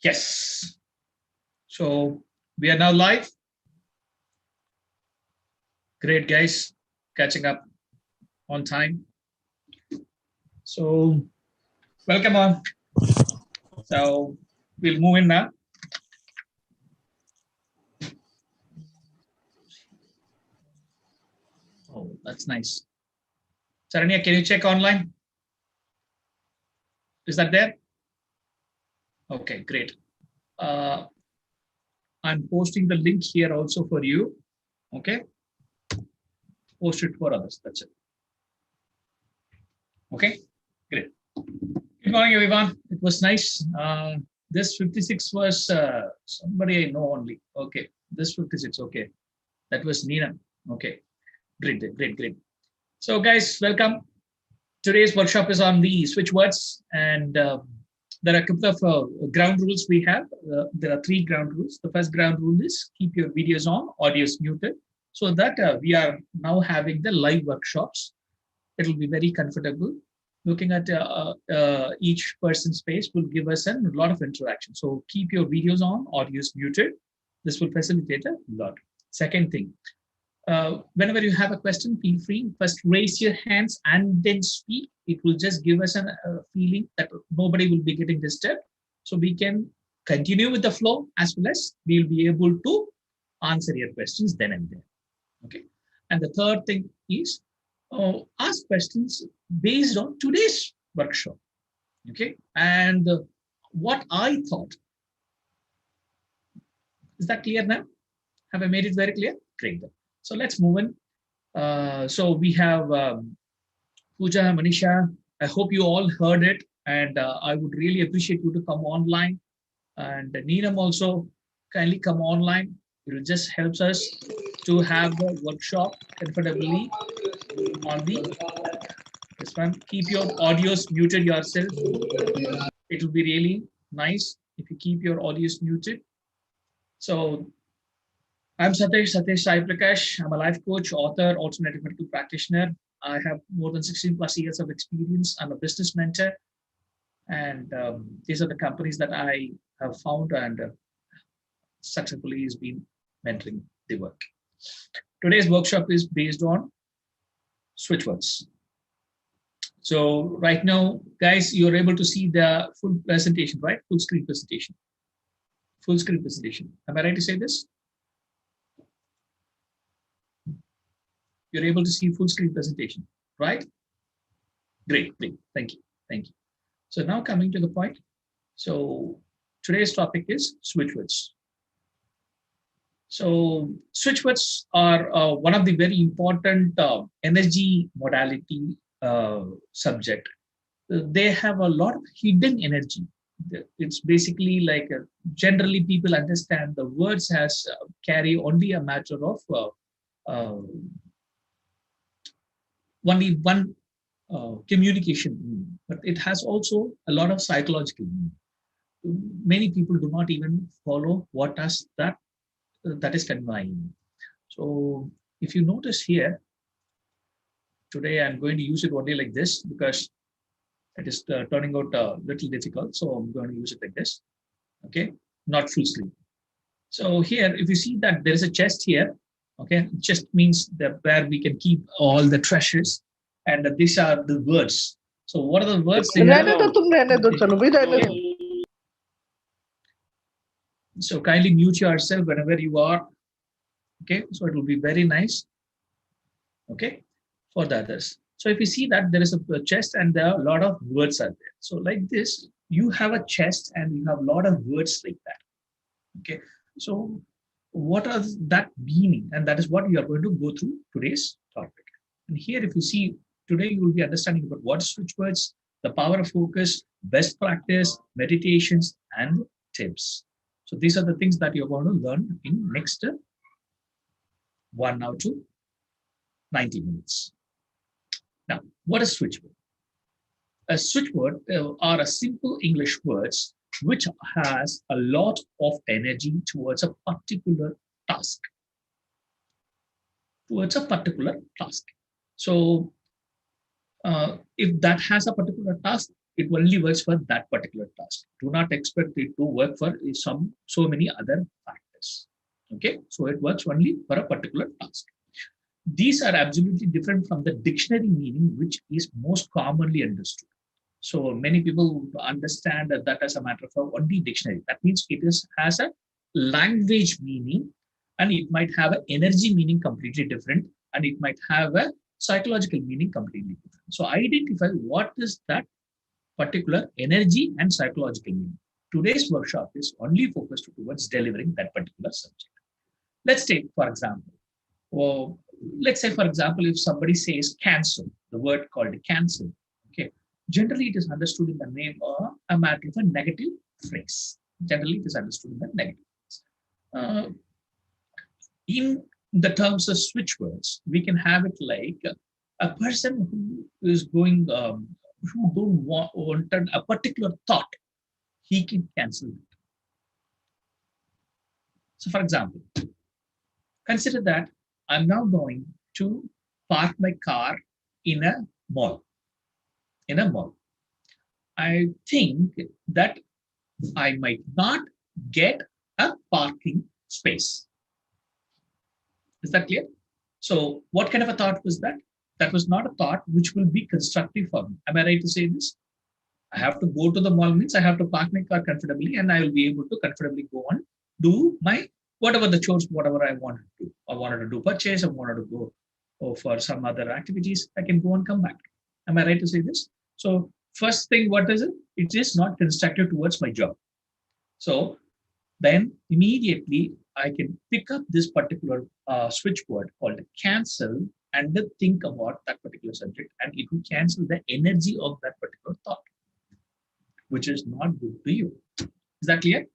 Yes. So we are now live. Great, guys. Catching up on time. So welcome on. So we'll move in now. Oh, that's nice. Saranya, can you check online? Is that there? Okay, great. I'm posting the link here also for you. Okay. Post it for others. That's it. Okay, great. Good morning, everyone. It was nice. This 56 was somebody I know only. Okay, this 56. Okay, that was Nina. Okay, great, great, great. So, guys, welcome. Today's workshop is on the Switchwords, and there are a couple of ground rules we have. There are 3 ground rules. The first ground rule is keep your videos on, audios muted, so that we are now having the live workshops. It will be very comfortable. Looking at each person's face will give us a lot of interaction. So keep your videos on, audios muted. This will facilitate a lot. Second thing, whenever you have a question, feel free. First raise your hands and then speak. It will just give us a feeling that nobody will be getting disturbed. So we can continue with the flow, as well as we'll be able to answer your questions then and there. Okay. And the third thing is, ask questions based on today's workshop. Okay. And what I thought. Is that clear now? Have I made it very clear? Great. So let's move in. So we have Pooja, Manisha. I hope you all heard it. And I would really appreciate you to come online. And Neenam also kindly come online. It just helps us to have the workshop comfortably on this one. Keep your audios muted yourself. It will be really nice if you keep your audios muted. So I'm Satish Sai Prakash. I'm a life coach, author, alternative medical practitioner. I have more than 16 plus years of experience. I'm a business mentor. And these are the companies that I have found and successfully has been mentoring the work. Today's workshop is based on Switchwords. So right now, guys, you're able to see the full presentation, right? Full screen presentation. Full screen presentation. Am I right to say this? You're able to see full screen presentation, right? Great, great. Thank you. Thank you. So now coming to the point. So today's topic is Switchwords. So Switchwords are one of the very important energy modality subject. They have a lot of hidden energy. It's basically like generally people understand the words as carry only a matter of only one communication, but it has also a lot of psychological meaning. Many people do not even follow what does that is conveying. So if you notice here, today I'm going to use it only like this because it is turning out a little difficult. So I'm going to use it like this. Okay, not full screen. So here, if you see that there is a chest here, okay, chest means that where we can keep all the treasures, and these are the words. So what are the words? So kindly mute yourself whenever you are. Okay, so it will be very nice. Okay, for the others. So if you see that there is a chest and there are a lot of words are there. So like this, you have a chest and you have a lot of words like that. Okay, so what are that meaning? And that is what we are going to go through today's topic. And here, if you see, today you will be understanding about what Switchwords, the power of focus, best practice, meditations, and tips. So these are the things that you're going to learn in next 1 hour to 90 minutes. Now, what is switchword? A switchword are a simple English words which has a lot of energy towards a particular task. Towards a particular task. So if that has a particular task, it only works for that particular task. Do not expect it to work for so many other factors. Okay, so it works only for a particular task. These are absolutely different from the dictionary meaning, which is most commonly understood. So many people understand that as a matter of only dictionary. That means has a language meaning, and it might have an energy meaning completely different, and it might have a psychological meaning completely different. So identify what is that particular energy and psychological meaning. Today's workshop is only focused towards delivering that particular subject. Let's take, for example, or let's say, for example, if somebody says cancel, the word called cancel, okay, generally it is understood in the name or a matter of a negative phrase. Generally, it is understood in the negative phrase. In the terms of switch words, we can have it like a person who is going, who don't want a particular thought, he can cancel it. So, for example, consider that I'm now going to park my car in a mall. In a mall, I think that I might not get a parking space. Is that clear? So what kind of a thought was that? That was not a thought which will be constructive for me. Am I right to say this? I have to go to the mall means I have to park my car comfortably, and I will be able to comfortably go on, do my whatever the chores, whatever I wanted to do. I wanted to do purchase, I wanted to go for some other activities, I can go and come back. Am I right to say this? So first thing, what is it? It is not constructive towards my job. So then immediately I can pick up this particular switch word called cancel and then think about that particular subject, and it will cancel the energy of that particular thought, which is not good to you. Is that clear?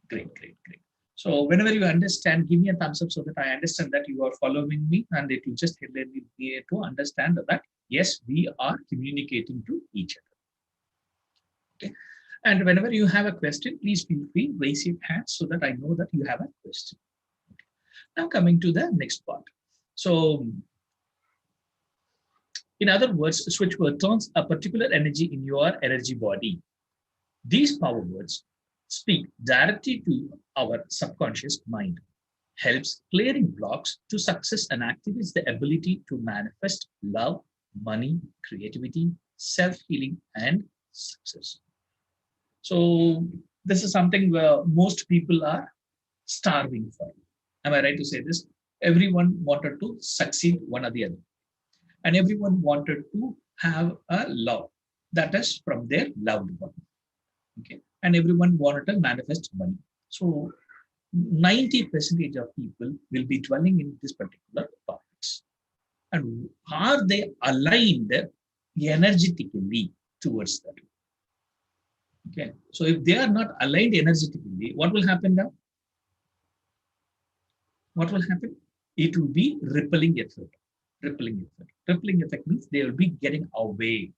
Great. So whenever you understand, give me a thumbs up so that I understand that you are following me, and it will just help me to understand that yes, we are communicating to each other. Okay. And whenever you have a question, please feel free, raise your hand so that I know that you have a question. Okay. Now coming to the next part. So in other words, switch word turns a particular energy in your energy body. These power words speak directly to our subconscious mind, helps clearing blocks to success, and activates the ability to manifest love, money, creativity, self-healing, and success. So this is something where most people are starving for. Am I right to say this? Everyone wanted to succeed one or the other. And everyone wanted to have a love that is from their loved one. Okay. And everyone wanted to manifest money. So 90% of people will be dwelling in this particular topics. And are they aligned energetically towards that? Okay. So if they are not aligned energetically, what will happen now? What will happen? It will be rippling effect. Rippling effect. Rippling effect means they will be getting away.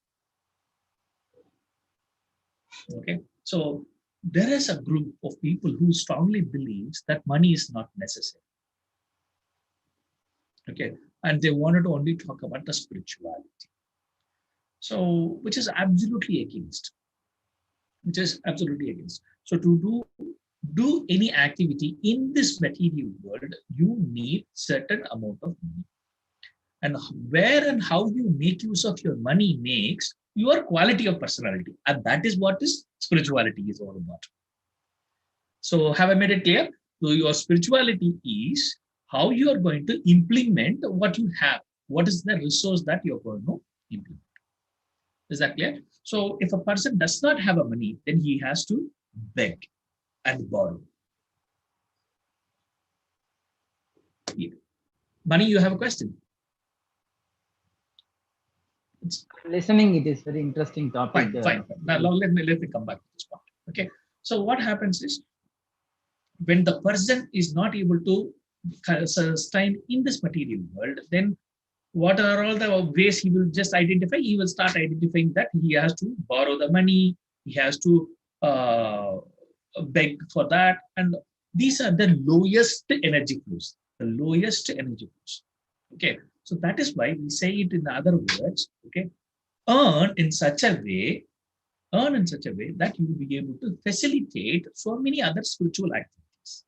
Okay. So there is a group of people who strongly believes that money is not necessary. Okay. And they wanted to only talk about the spirituality. So, which is absolutely against. Which is absolutely against. So to do any activity in this material world, you need certain amount of money. And where and how you make use of your money makes your quality of personality. And that is what is spirituality is all about. So have I made it clear? So your spirituality is how you are going to implement what you have. What is the resource that you're going to implement? Is that clear? So if a person does not have a money, then he has to beg and borrow. Yeah. Money, you have a question? Listening, it is very interesting topic. Fine. Now let me come back to this part. Okay. So what happens is when the person is not able to sustain in this material world, then what are all the ways he will just identify? He will start identifying that he has to borrow the money, he has to beg for that, and these are the lowest energy flows. The lowest energy flows. Okay, so that is why we say it in other words. Okay, earn in such a way, that you will be able to facilitate so many other spiritual activities.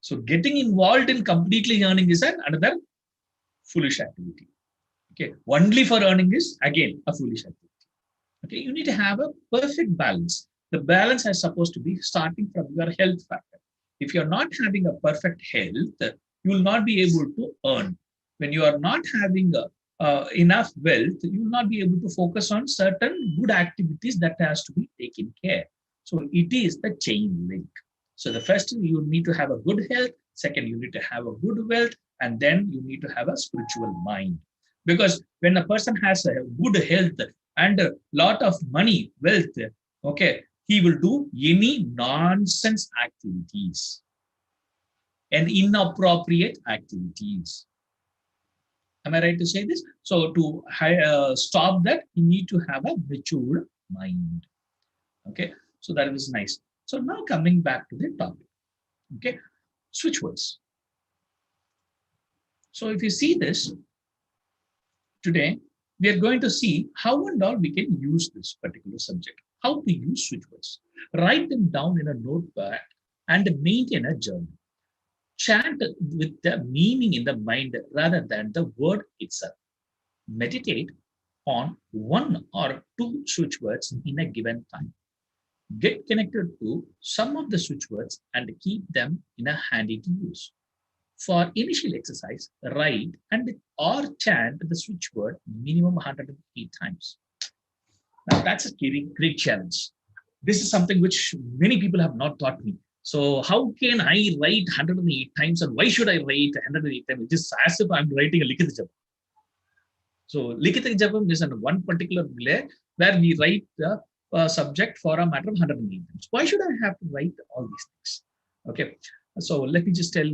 So getting involved in completely earning is another foolish activity. Okay, only for earning is again a foolish activity. Okay, you need to have a perfect balance. The balance is supposed to be starting from your health factor. If you're not having a perfect health, you will not be able to earn. When you are not having enough wealth, you will not be able to focus on certain good activities that has to be taken care. So it is the chain link. So the first, you need to have a good health. Second, you need to have a good wealth, and then you need to have a spiritual mind. Because when a person has a good health and a lot of money, wealth, okay, he will do any nonsense activities and inappropriate activities. Am I right to say this? So to stop that, you need to have a mature mind. Okay, so that was nice. So now coming back to the topic. Okay, switch words. So if you see this, today, we are going to see how and all we can use this particular subject, how to use switch words. Write them down in a notepad and maintain a journal. Chant with the meaning in the mind rather than the word itself. Meditate on one or two switch words in a given time. Get connected to some of the switch words and keep them in a handy to use. For initial exercise, write and or chant the switch word minimum 108 times. Now that's a great challenge. This is something which many people have not taught me. So how can I write 108 times, and why should I write 108 times? It is as if I'm writing a Likita Japam. So Likita Japam is in one particular layer where we write the subject for a matter of 108 times. Why should I have to write all these things? Okay. So let me just tell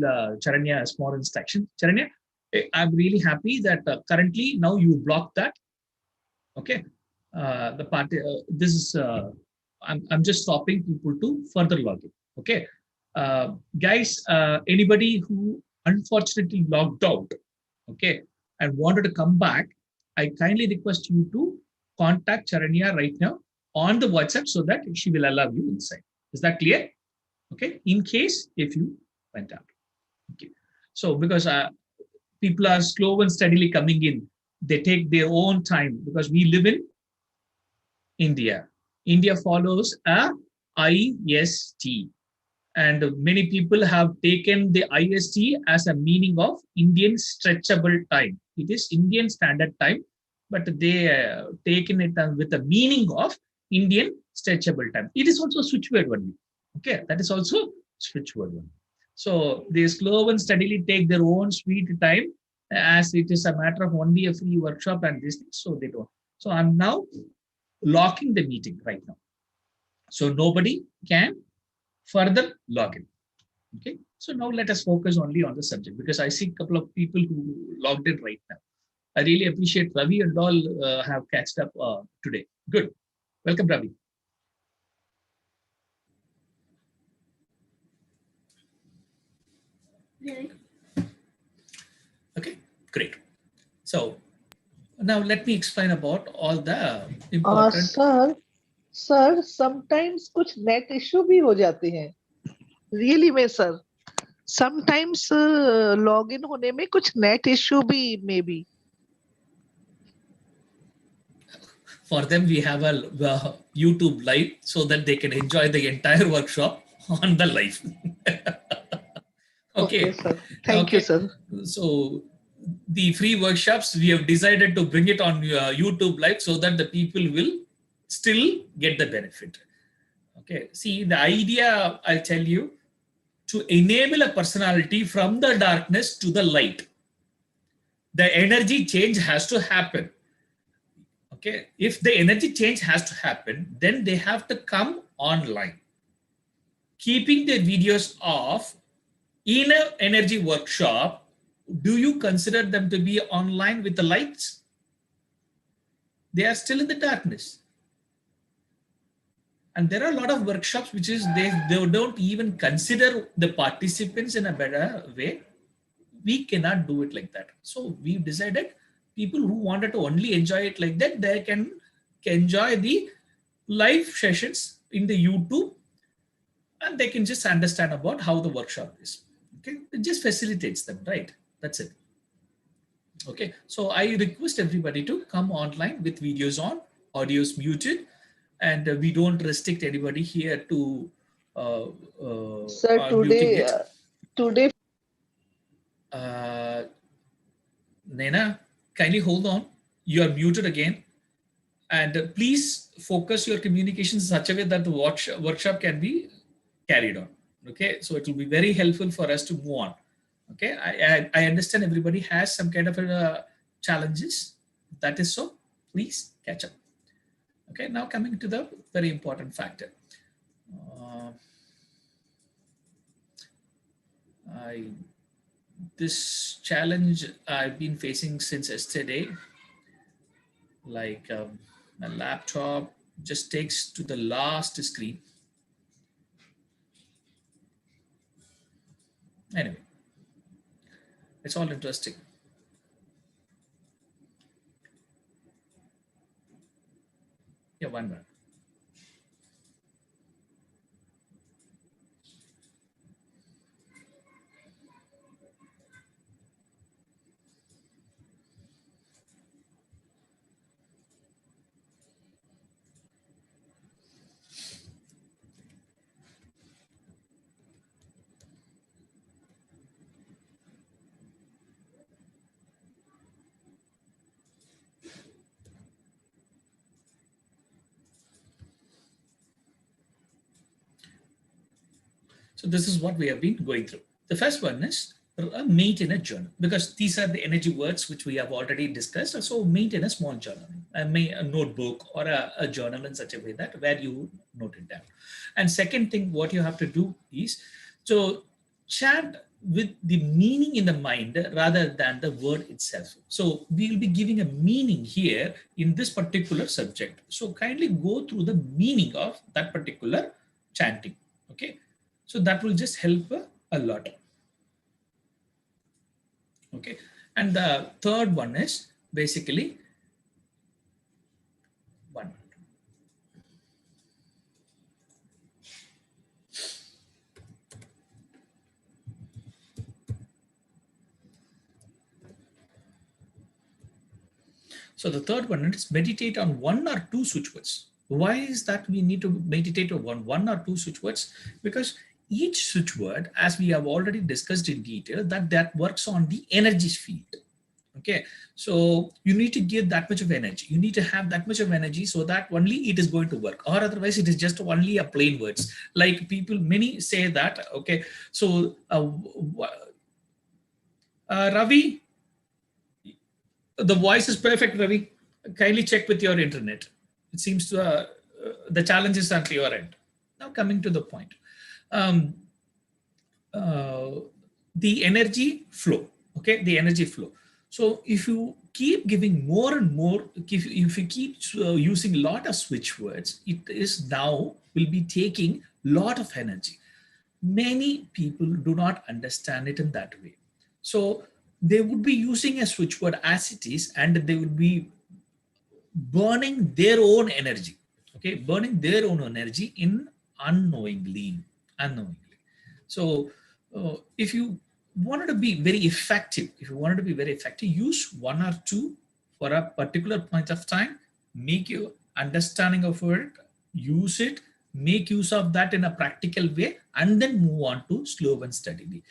Charanya a small instruction. Charanya, I'm really happy that currently now you block that. Okay. The part, this is, I'm just stopping people to further log in. Okay. Guys, anybody who unfortunately logged out, okay, and wanted to come back, I kindly request you to contact Charanya right now on the WhatsApp so that she will allow you inside. Is that clear? Okay, in case if you went out. Okay, so because people are slow and steadily coming in, they take their own time because we live in India. India follows a IST, and many people have taken the IST as a meaning of Indian stretchable time. It is Indian standard time, but they taken it with the meaning of Indian stretchable time. It is also switch word only. Okay, that is also switch word one. So they slow and steadily take their own sweet time, as it is a matter of only a free workshop and this thing. So they don't. So I'm now locking the meeting right now. So nobody can further log in. Okay. So now let us focus only on the subject because I see a couple of people who logged in right now. I really appreciate Ravi and all have catched up today. Good. Welcome, Ravi. Okay, great. So now let me explain about all the important. Sir sometimes कुछ net issue भी हो जाते हैं really में sir sometimes log in होने में कुछ net issue भी may be For them, we have a YouTube live so that they can enjoy the entire workshop on the live. Okay. sir. Thank you, sir. So the free workshops, we have decided to bring it on YouTube live so that the people will still get the benefit. Okay. See, the idea, I'll tell you, to enable a personality from the darkness to the light. The energy change has to happen. Okay, if the energy change has to happen, then they have to come online. Keeping their videos off in an energy workshop, do you consider them to be online with the lights? They are still in the darkness. And there are a lot of workshops which is they don't even consider the participants in a better way. We cannot do it like that. So we decided people who wanted to only enjoy it like that, they can enjoy the live sessions in the YouTube, and they can just understand about how the workshop is. Okay, it just facilitates them, right? That's it. Okay, so I request everybody to come online with videos on, audios muted, and we don't restrict anybody here to Sir, muting today, it. today, Naina, kindly hold on. You are muted again. And please focus your communications in such a way that the workshop can be carried on. Okay, so it will be very helpful for us to move on. Okay, I understand everybody has some kind of challenges. That is so. Please catch up. Okay, now coming to the very important factor. This challenge I've been facing since yesterday. Like my laptop just takes to the last screen. Anyway, it's all interesting. Yeah, one minute. So this is what we have been going through. The first one is maintain a journal, because these are the energy words which we have already discussed. So maintain a small journal, a notebook or a journal in such a way that where you note it down. And second thing, what you have to do is so chat with the meaning in the mind rather than the word itself. So we will be giving a meaning here in this particular subject. So kindly go through the meaning of that particular chanting. Okay. So that will just help a lot. Okay. And the third one is basically one. So the third one is meditate on one or two switch words. Why is that we need to meditate on one or two switch words? Because each switch word, as we have already discussed in detail, that works on the energy field. Okay, so you need to give that much of energy. You need to have that much of energy so that only it is going to work, or otherwise it is just only a plain words. Like people, many say that. Okay, so Ravi, the voice is perfect, Ravi. Kindly check with your internet. It seems to the challenges at your end. Now coming to the point. The energy flow. Okay, the energy flow. So if you keep giving more and more, if you keep using a lot of switch words, it is now will be taking a lot of energy. Many people do not understand it in that way. So they would be using a switch word as it is, and they would be burning their own energy. Okay, burning their own energy in unknowingly. So if you wanted to be very effective, use one or two for a particular point of time, make your understanding of it, use it, make use of that in a practical way, and then move on to slow and steadily.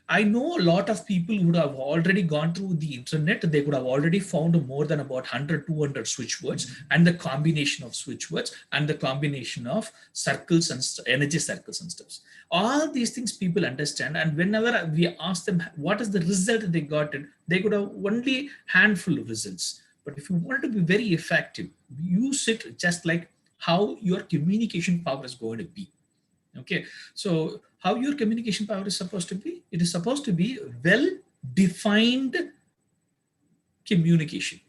I know a lot of people would have already gone through the internet. They could have already found more than about 100, 200 switch words, and the combination of switch words and the combination of circles and energy circles and stuff. All these things people understand. And whenever we ask them what is the result they got, they could have only handful of results. But if you want to be very effective, use it just like how your communication power is going to be. Okay, so how your communication power is supposed to be? It is supposed to be well-defined communication.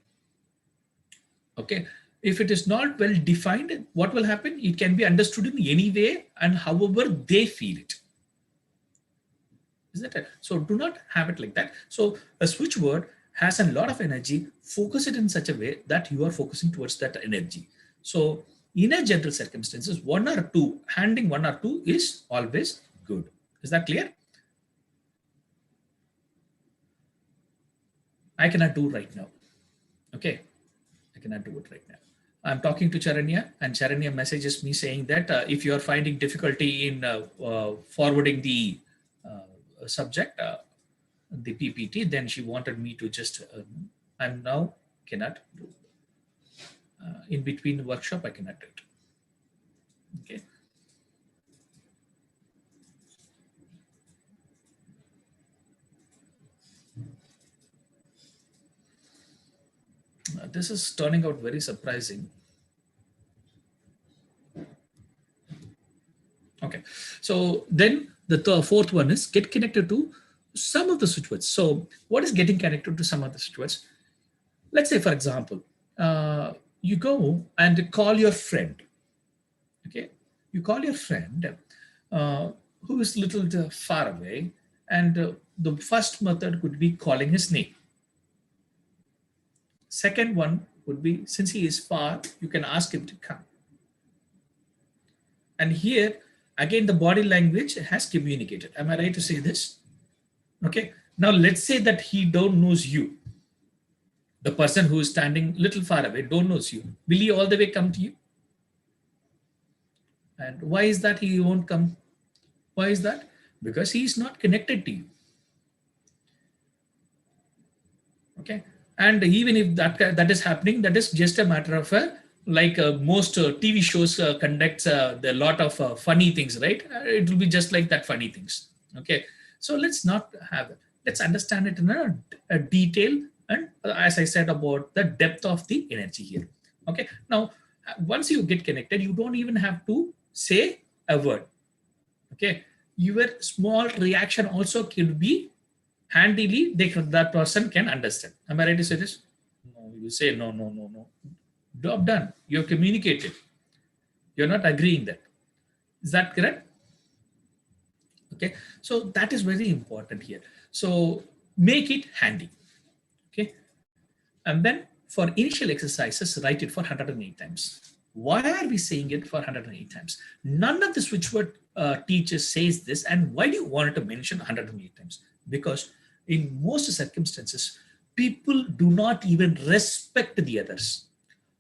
Okay, if it is not well-defined, what will happen? It can be understood in any way and however they feel it. Isn't it? So do not have it like that. So a switch word has a lot of energy, focus it in such a way that you are focusing towards that energy. So in a general circumstances, one or two, handing one or two is always good. Is that clear? I cannot do right now. Okay, I cannot do it right now. I'm talking to Charanya, and Charanya messages me saying that if you are finding difficulty in forwarding the subject, the PPT, then she wanted me to just, I'm now cannot do. In between the workshop, I cannot do it. Okay. This is turning out very surprising. Okay, so then the fourth one is get connected to some of the switch words. So what is getting connected to some of the switch words? Let's say, for example, you go and call your friend. Okay, you call your friend who is a little far away, and the first method could be calling his name. Second one would be, since he is far, you can ask him to come. And here, again, the body language has communicated. Am I right to say this? Okay. Now, let's say that he don't knows you. The person who is standing a little far away don't knows you. Will he all the way come to you? And why is that he won't come? Why is that? Because he is not connected to you. Okay. And even if that is happening, that is just a matter of like most TV shows conducts a lot of funny things, right? It will be just like that funny things. Okay. So let's not have it. Let's understand it in a detail. And as I said about the depth of the energy here. Okay. Now, once you get connected, you don't even have to say a word. Okay. Your small reaction also could be handily, that person can understand. Am I right to say this? No, you say no. Job done. You have communicated. You're not agreeing that. Is that correct? Okay. So that is very important here. So make it handy. Okay. And then for initial exercises, write it for 108 times. Why are we saying it for 108 times? None of the switchword teachers says this. And why do you want to mention 108 times? Because in most circumstances, people do not even respect the others.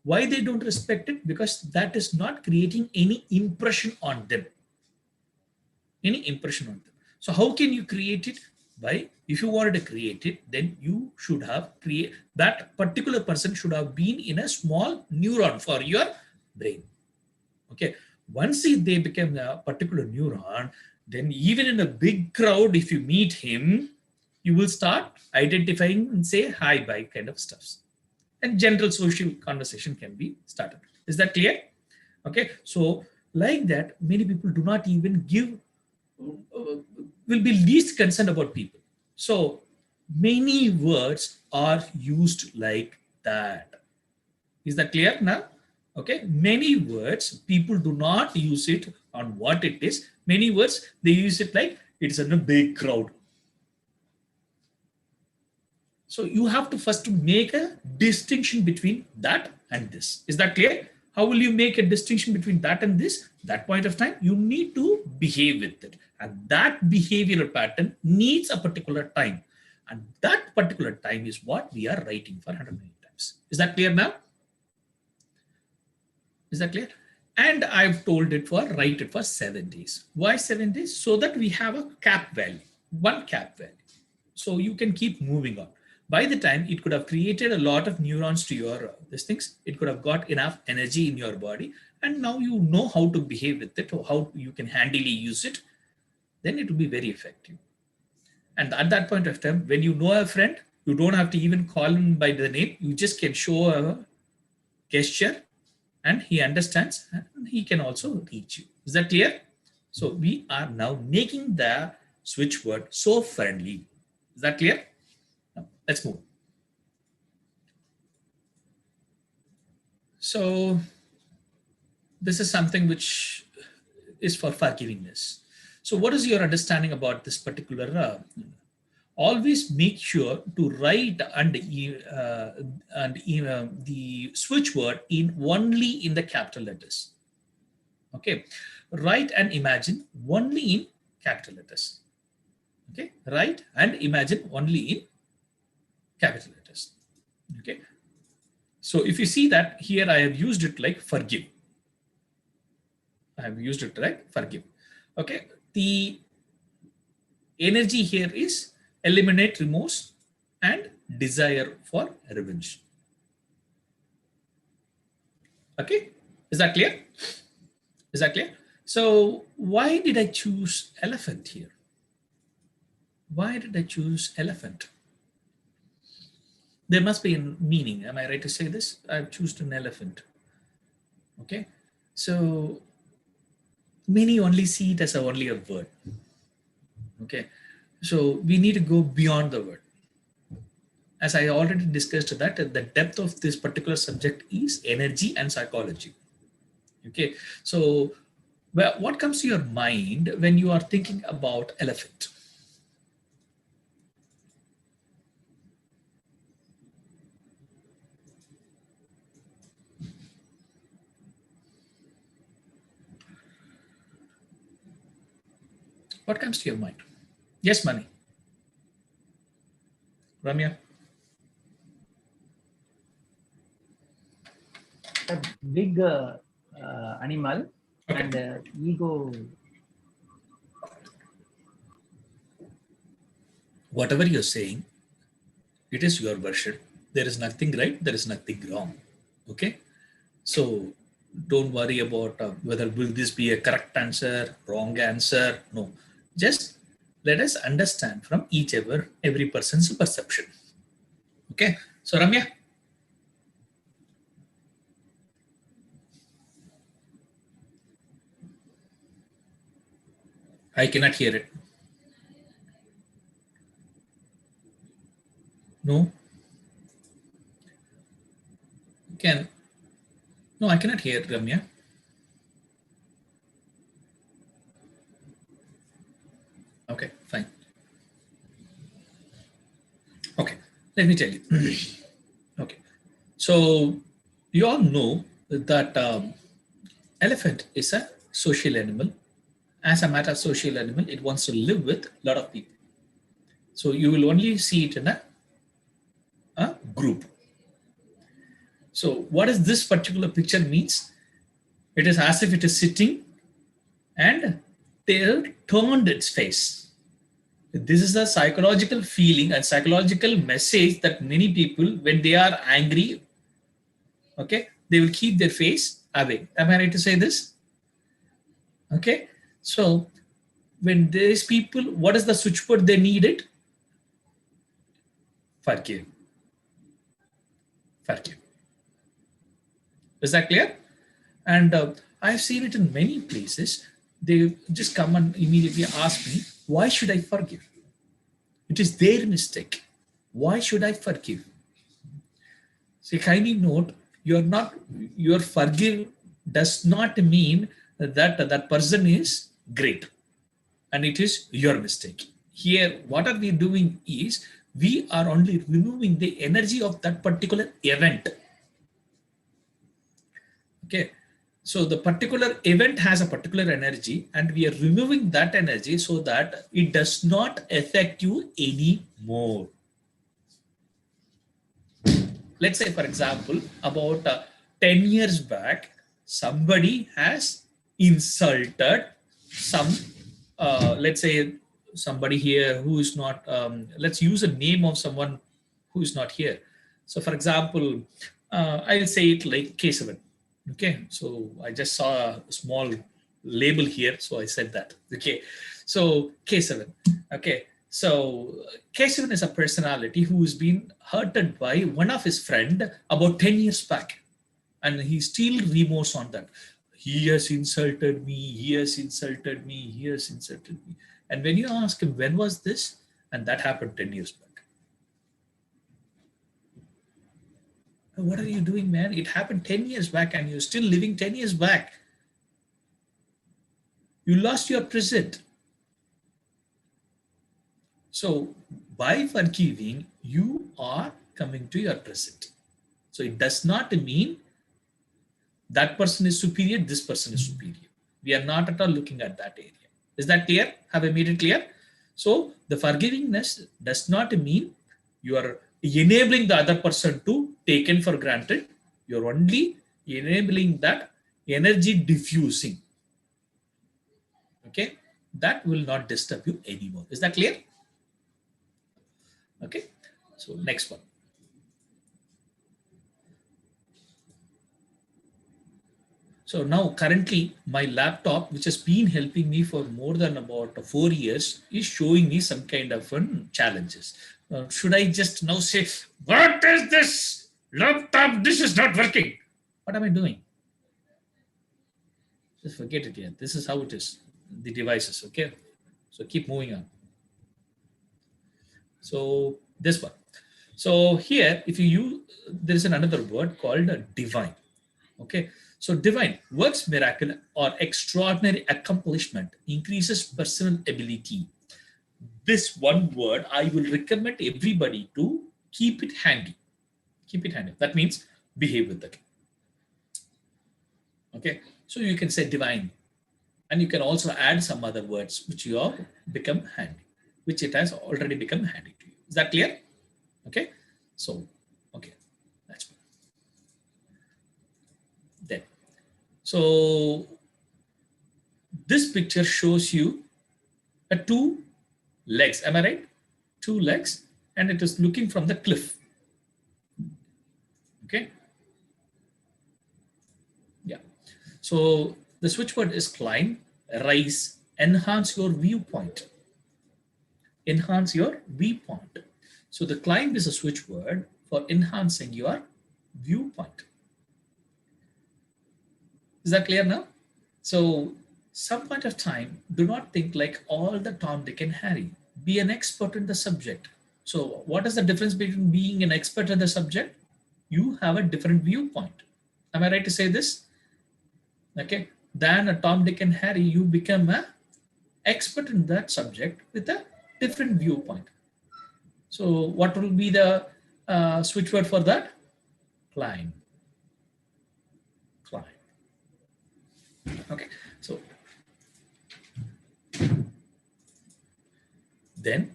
Why they don't respect it? Because that is not creating any impression on them. Any impression on them. So how can you create it? By, if you wanted to create it, then you should have that particular person should have been in a small neuron for your brain. Okay. Once they become a particular neuron, then even in a big crowd, if you meet him, you will start identifying and say hi, bye kind of stuffs. And general social conversation can be started. Is that clear? Okay. So like that, many people do not even give, will be least concerned about people. So many words are used like that. Is that clear now? Okay. Many words, people do not use it on what it is. Many words, they use it like it's in a big crowd. So you have to first make a distinction between that and this. Is that clear? How will you make a distinction between that and this? That point of time, you need to behave with it. And that behavioral pattern needs a particular time. And that particular time is what we are writing for 108 times. Is that clear now? Is that clear? And I've told it for write it for 7 days. Why 7 days? So that we have a cap value, one cap value. So you can keep moving on. By the time it could have created a lot of neurons to your these things, it could have got enough energy in your body, and now you know how to behave with it or how you can handily use it, then it will be very effective. And at that point of time, when you know a friend, you don't have to even call him by the name. You just can show a gesture and he understands and he can also reach you. Is that clear? So we are now making the switch word so friendly. Is that clear? Let's move. So this is something which is for forgivingness. So what is your understanding about this particular always make sure to write the switch word in only in the capital letters. Okay, write and imagine only in capital letters. Okay, write and imagine only in capital letters. Okay, so if you see that here, I have used it like forgive. I have used it like forgive. Okay, the energy here is eliminate remorse and desire for revenge. Okay, is that clear? Is that clear? So why did I choose elephant here? Why did I choose elephant? There must be a meaning. Am I right to say this? I've chosen an elephant. Okay, so many only see it as only a word. Okay, so we need to go beyond the word. As I already discussed that the depth of this particular subject is energy and psychology. Okay, so what comes to your mind when you are thinking about elephant? What comes to your mind? Yes, Mani. Ramya? A big animal, Okay. and ego. Whatever you're saying, it is your version. There is nothing right, there is nothing wrong. Okay, so don't worry about whether will this be a correct answer, wrong answer. No, just let us understand from each every person's perception. Okay, so Ramya? I cannot hear it. No? Can? No, I cannot hear Ramya. Okay, fine. Okay, let me tell you. Okay, so you all know that elephant is a social animal. As a matter of social animal, it wants to live with a lot of people. So you will only see it in a group. So what does this particular picture means? It is as if it is sitting and tail turned its face. This is a psychological feeling and psychological message that many people, when they are angry, okay, they will keep their face away. Am I right to say this? Okay, so when these people, what is the switchword they needed? Forgive. Forgive. Is that clear? And I've seen it in many places. They just come and immediately ask me, why should I forgive? It is their mistake. Why should I forgive? See, kindly note, your forgive does not mean that that person is great and it is your mistake. Here, what are we doing is we are only removing the energy of that particular event. Okay, so the particular event has a particular energy and we are removing that energy so that it does not affect you anymore. Let's say, for example, about 10 years back, somebody has insulted some, let's say, somebody here who is not, let's use a name of someone who is not here. So, for example, I'll say it like K7. Okay, so I just saw a small label here, so I said that. Okay, so K7. Okay, so K7 is a personality who's been hurted by one of his friend about 10 years back, and he still remorse on that. He has insulted me. He has insulted me. He has insulted me. And when you ask him when was this, and that happened 10 years back. What are you doing, man? It happened 10 years back, and you're still living 10 years back. You lost your present. So by forgiving, you are coming to your present. So it does not mean that person is superior, this person is superior. We are not at all looking at that area. Is that clear? Have I made it clear? So the forgivingness does not mean you are enabling the other person to taken for granted. You're only enabling that energy diffusing. Okay, that will not disturb you anymore. Is that clear? Okay, so next one. So now currently my laptop, which has been helping me for more than about 4 years, is showing me some kind of challenges. Should I just now say, what is this laptop? This is not working. What am I doing? Just forget it here. This is how it is. The devices, okay? So keep moving on. So this one. So here, if you use, there is another word called divine. Okay. So divine, works miracle or extraordinary accomplishment, increases personal ability. This one word, I will recommend everybody to keep it handy. Keep it handy. That means behave with it. Okay. So you can say divine. And you can also add some other words which you have become handy, which it has already become handy to you. Is that clear? Okay. So, okay. That's good. Then. So this picture shows you a 2 legs. Am I right? 2 legs, and it is looking from the cliff. Okay. Yeah. So the switch word is climb, rise, enhance your viewpoint. Enhance your viewpoint. So the climb is a switch word for enhancing your viewpoint. Is that clear now? So some point of time, do not think like all the Tom, Dick and Harry. Be an expert in the subject. So what is the difference between being an expert in the subject? You have a different viewpoint. Am I right to say this? Okay. Than a Tom, Dick and Harry, you become an expert in that subject with a different viewpoint. So what will be the switch word for that? Climb. Climb. Okay, so then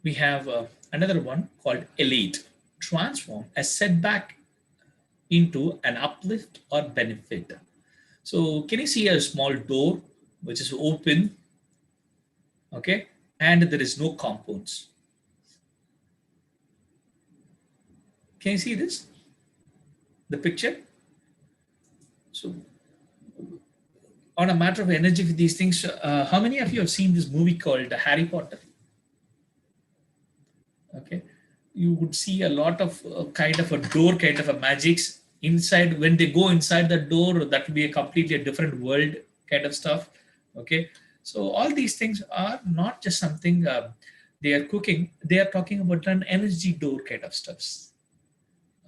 we have another one called elate. Transform a setback into an uplift or benefit. So can you see a small door which is open? Okay, and there is no compounds. Can you see this? The picture? So on a matter of energy with these things, how many of you have seen this movie called Harry Potter? Okay, you would see a lot of kind of a door, kind of a magics inside. When they go inside the door, that will be a completely different world kind of stuff. Okay, so all these things are not just something they are cooking. They are talking about an energy door kind of stuffs.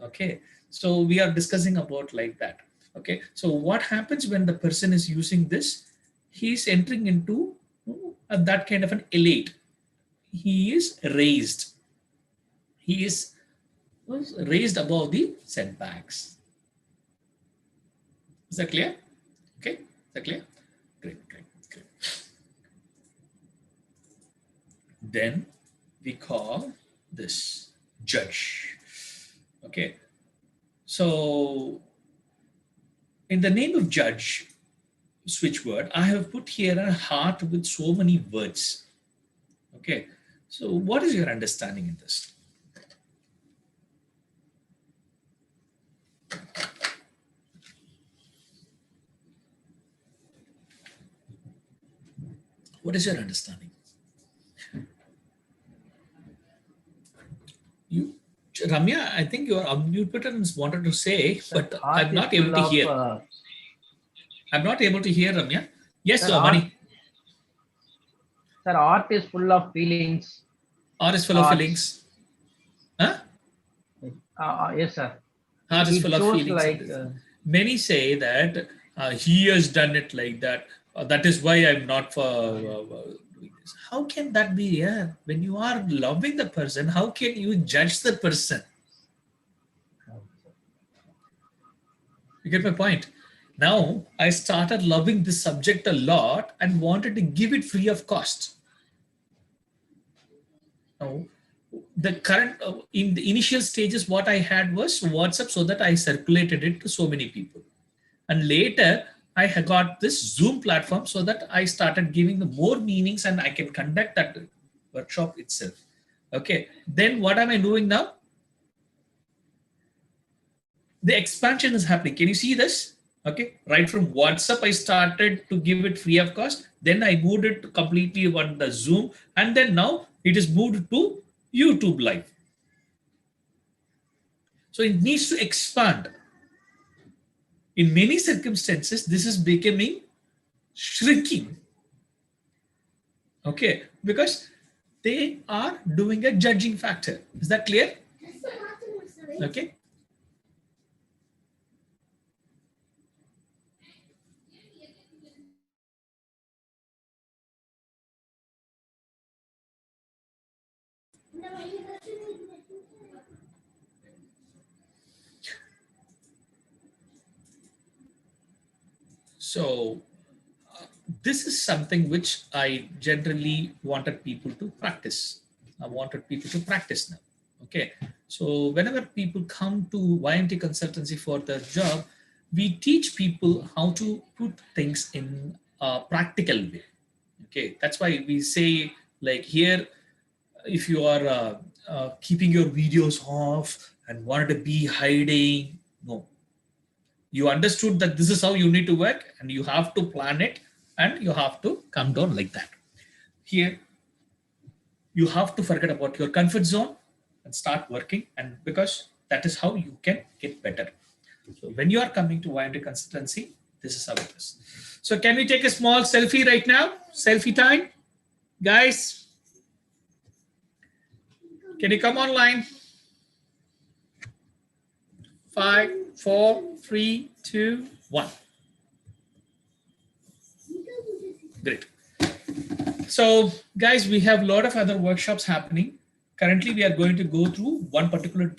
Okay, so we are discussing about like that. Okay, so what happens when the person is using this? He is entering into that kind of an elate. He is raised. He is raised above the setbacks. Is that clear? Okay, is that clear? Great, great, great. Then we call this judge. Okay, so in the name of judge, switch word, I have put here a heart with so many words. Okay, so what is your understanding in this? What is your understanding? You, Ramya, I think your unmuted and wanted to say, but I'm not able to hear. I'm not able to hear, Ramya. Yes, sir, Mani. Sir, art is full of feelings. Art is full of feelings. Huh? Yes, sir. Art is full of feelings. Like, many say that he has done it like that. That is why I'm not for doing this. How can that be? Yeah, when you are loving the person, how can you judge the person? You get my point? Now I started loving this subject a lot and wanted to give it free of cost. Now, the current in the initial stages, what I had was WhatsApp, so that I circulated it to so many people. And later, I got this Zoom platform so that I started giving the more meanings and I can conduct that workshop itself. Okay. Then what am I doing now? The expansion is happening. Can you see this? Okay. Right from WhatsApp, I started to give it free of cost. Then I moved it completely on the Zoom. And then now it is moved to YouTube Live. So it needs to expand. In many circumstances, this is becoming shrinking. Okay, because they are doing a judging factor. Is that clear? Okay. So this is something which I generally wanted people to practice. I wanted people to practice now. Okay. So whenever people come to YMT Consultancy for their job, we teach people how to put things in a practical way. Okay. That's why we say, like, here, if you are keeping your videos off and wanted to be hiding, no. You understood that this is how you need to work and you have to plan it and you have to come down like that. Here, you have to forget about your comfort zone and start working, and because that is how you can get better. So when you are coming to YMT Consultancy, this is how it is. So can we take a small selfie right now? Selfie time. Guys, can you come online? 5, 4, 3, 2, 1. Great. So guys, we have a lot of other workshops happening. Currently, we are going to go through one particular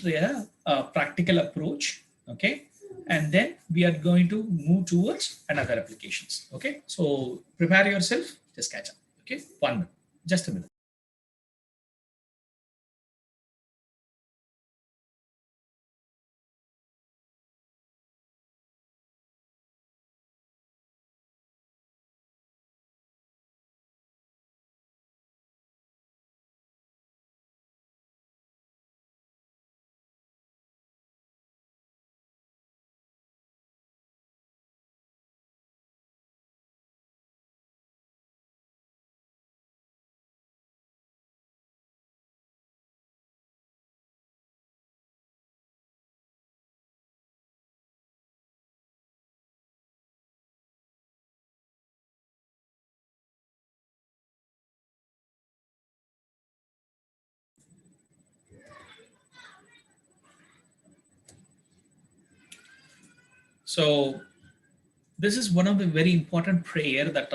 practical approach. Okay. And then we are going to move towards another applications. Okay. So prepare yourself, just catch up. Okay. 1 minute, just a minute. So this is one of the very important prayer that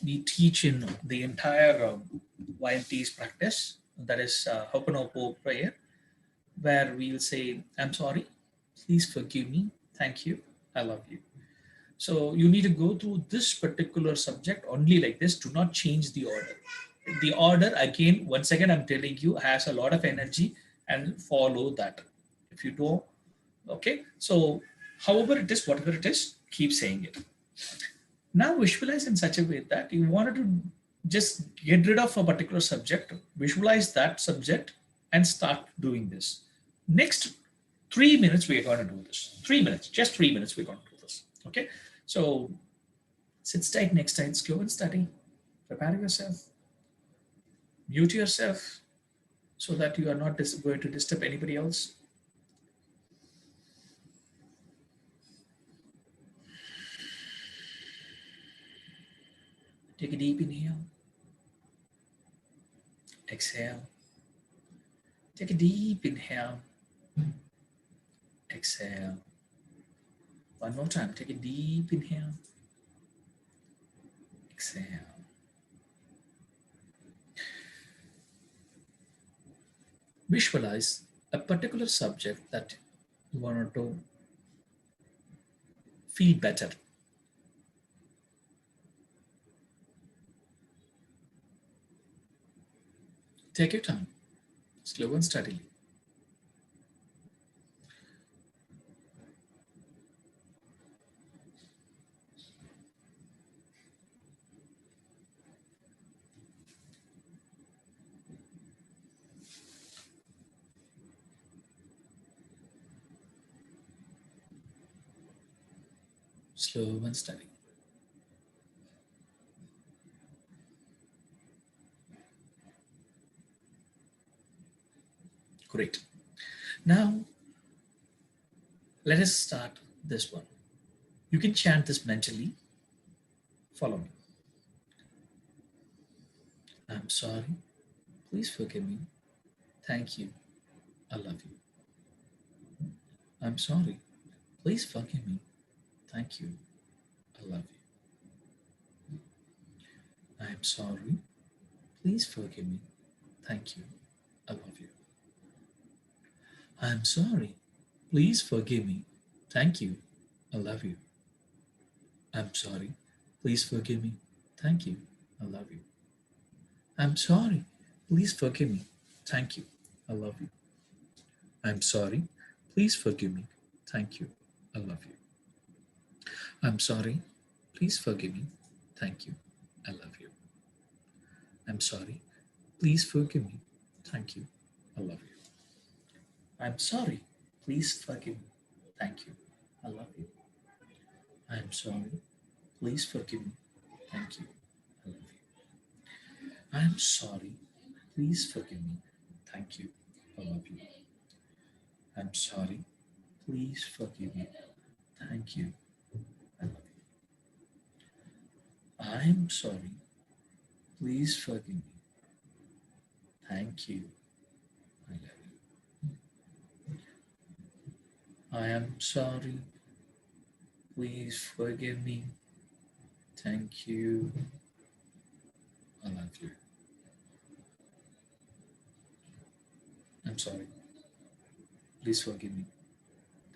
we teach in the entire YMT's practice. That is Ho'oponopono prayer, where we will say, I'm sorry, please forgive me, thank you, I love you. So you need to go through this particular subject only like this. Do not change the order. The order, again, once again, I'm telling you, has a lot of energy, and follow that. If you don't, okay. So however it is, whatever it is, keep saying it. Now visualize in such a way that you wanted to just get rid of a particular subject, visualize that subject and start doing this. Next 3 minutes, we are going to do this. 3 minutes, just 3 minutes, we're going to do this. Okay. So sit tight, next time, go and study. Prepare yourself. Mute yourself so that you are not going to disturb anybody else. Take a deep inhale. Exhale. Take a deep inhale. Exhale. One more time. Take a deep inhale. Exhale. visualize a particular subject that you want to feel better. Take your time, slow and steadily. Slow and steady. Great. Now, let us start this one. You can chant this mentally. Follow me. I'm sorry. Please forgive me. Thank you. I love you. I'm sorry. Please forgive me. Thank you. I love you. I'm sorry. Please forgive me. Thank you. I love you. I'm sorry. Please forgive me. Thank you. I love you. I'm sorry. Please forgive me. Thank you. I love you. I'm sorry. Please forgive me. Thank you. I love you. I'm sorry. Please forgive me. Thank you. I love you. I'm sorry. Please forgive me. Thank you. I love you. I'm sorry. Please forgive me. Thank you. I love you. I'm sorry. Please forgive me. Thank you. I love you. I'm sorry. Please forgive me. Thank you. I love you. I'm sorry. Please forgive me. Thank you. I love you. I'm sorry. Please forgive me. Thank you. I love you. I'm sorry. Please forgive me. Thank you. I love you. I am sorry. Please forgive me. Thank you. I love you. I'm sorry. Please forgive me.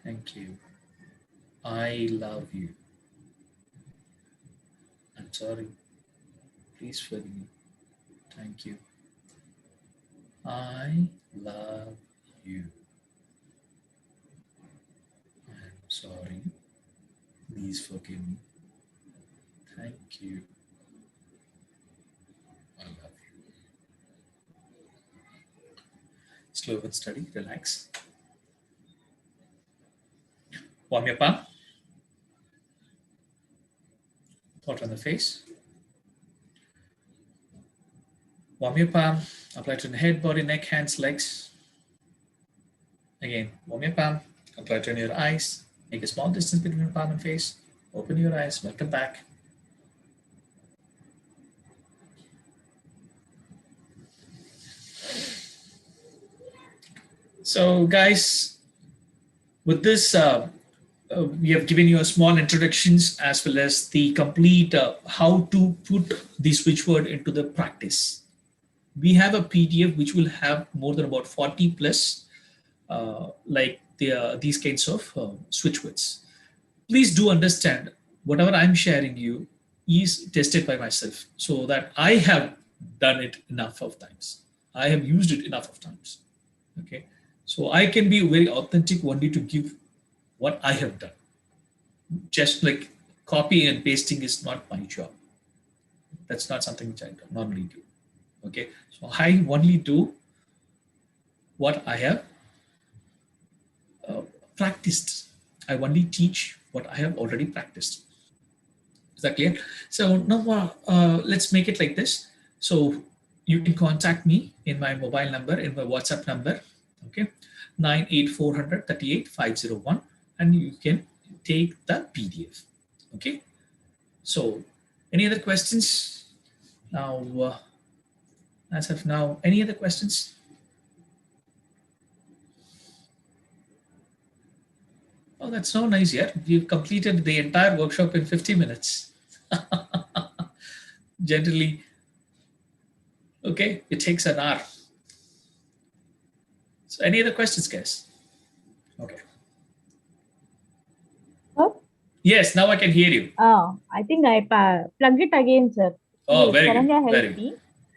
Thank you. I love you. I'm sorry. Please forgive me. Thank you. I love you. I'm sorry. Please forgive me. Thank you. I love you. Slow and steady. Relax. Warm your palm. Thought on the face. Warm your palm. Apply to the head, body, neck, hands, legs. Again, warm your palm. Apply to your eyes. Make a small distance between your palm and face. Open your eyes. Welcome back. So, guys, with this, we have given you a small introductions as well as the complete how to put the switch word into the practice. We have a PDF which will have more than about 40 plus like these kinds of switch words. Please do understand whatever I'm sharing you is tested by myself so that I have done it enough of times. I have used it enough of times. Okay. So I can be very authentic only to give what I have done. Just like copy and pasting is not my job. That's not something which I normally do. Okay. So I only do what I have practiced. I only teach what I have already practiced. Is that clear? So now let's make it like this. So you can contact me in my mobile number, in my WhatsApp number, okay, 98400 38501, and you can take the PDF. Okay. So any other questions? Now, as of now, any other questions? Oh, that's so nice. Yeah, we've completed the entire workshop in 50 minutes. Generally, okay, it takes an hour. So any other questions, guys? Okay. Sir? Yes, now I can hear you. I think I plugged it again, sir. Oh, very good. Saranya Very helped good. me.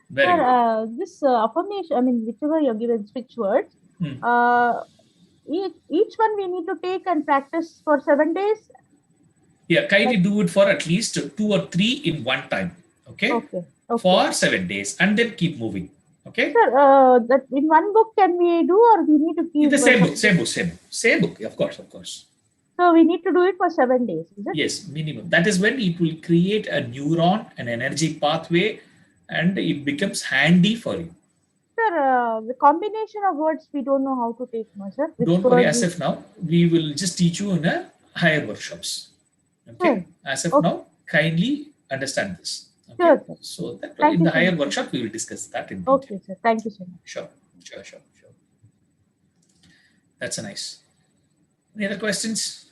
Very Sir, good. this affirmation, I mean, whichever you're given switch words, Hmm. each one we need to take and practice for 7 days. Yeah, kindly do it for at least 2 or 3 in one time. Okay. Okay. For 7 days, and then keep moving. Okay. Sir, that in one book can we do, or we need to keep In the same book. Of course. So we need to do it for 7 days, is it? Yes, minimum. That is when it will create a neuron, an energy pathway, and it becomes handy for you. Sir, the combination of words we don't know how to take, no, sir. Don't worry, as of now. We will just teach you in a higher workshops. Okay. As of now, kindly understand this. Okay. Sure, sir. So that Thank in you the so higher much. workshop we will discuss that in detail. Okay, sir. Thank you so much. Sure. That's nice. Any other questions?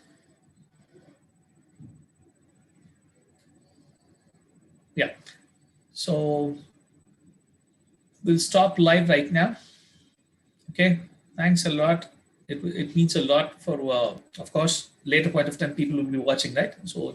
Yeah. So we'll stop live right now. Okay. Thanks a lot. It means a lot for, of course, later point of time people will be watching, right? So